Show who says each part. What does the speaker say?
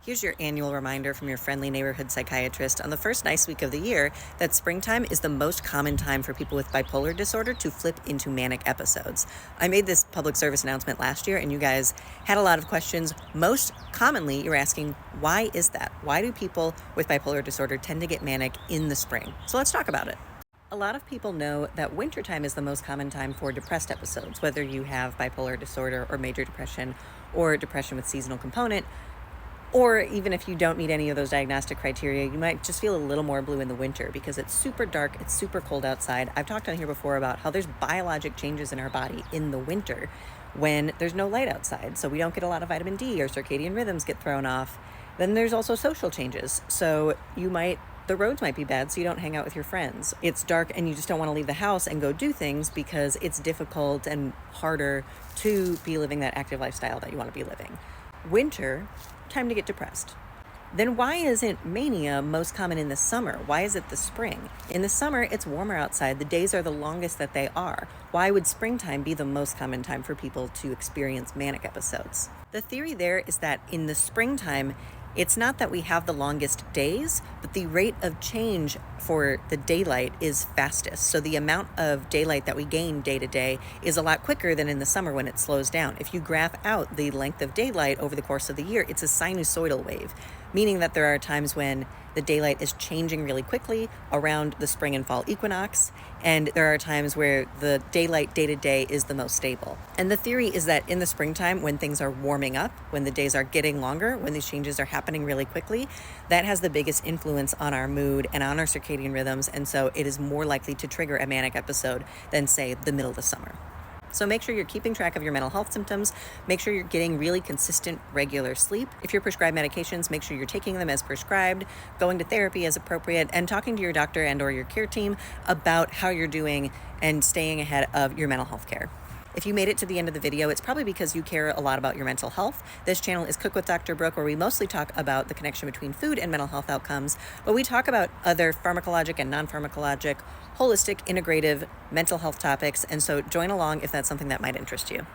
Speaker 1: Here's your annual reminder from your friendly neighborhood psychiatrist on the first nice week of the year that springtime is the most common time for people with bipolar disorder to flip into manic episodes. I made this public service announcement last year and you guys had a lot of questions. Most commonly, you're asking, why is that? Why do people with bipolar disorder tend to get manic in the spring? So let's talk about it. A lot of people know that wintertime is the most common time for depressed episodes, whether you have bipolar disorder or major depression or depression with seasonal component. Or even if you don't meet any of those diagnostic criteria, you might just feel a little more blue in the winter because it's super dark, it's super cold outside. I've talked on here before about how there's biologic changes in our body in the winter when there's no light outside. So we don't get a lot of vitamin D, or circadian rhythms get thrown off. Then there's also social changes. So the roads might be bad, so you don't hang out with your friends. It's dark and you just don't want to leave the house and go do things because it's difficult and harder to be living that active lifestyle that you want to be living. Winter, time to get depressed. Then why isn't mania most common in the summer? Why is it the spring? In the summer, it's warmer outside. The days are the longest that they are. Why would springtime be the most common time for people to experience manic episodes? The theory there is that in the springtime, it's not that we have the longest days, but the rate of change for the daylight is fastest. So the amount of daylight that we gain day to day is a lot quicker than in the summer when it slows down. If you graph out the length of daylight over the course of the year, it's a sinusoidal wave, meaning that there are times when the daylight is changing really quickly around the spring and fall equinox, and there are times where the daylight day to day is the most stable. And the theory is that in the springtime, when things are warming up, when the days are getting longer, when these changes are happening really quickly, that has the biggest influence on our mood and on our circadian rhythms, and so it is more likely to trigger a manic episode than, say, the middle of the summer. So make sure you're keeping track of your mental health symptoms. Make sure you're getting really consistent, regular sleep. If you're prescribed medications, make sure you're taking them as prescribed, going to therapy as appropriate, and talking to your doctor and or your care team about how you're doing and staying ahead of your mental health care. If you made it to the end of the video, it's probably because you care a lot about your mental health. This channel is Cook with Dr. Brooke, where we mostly talk about the connection between food and mental health outcomes, but we talk about other pharmacologic and non-pharmacologic, holistic, integrative mental health topics, and so join along if that's something that might interest you.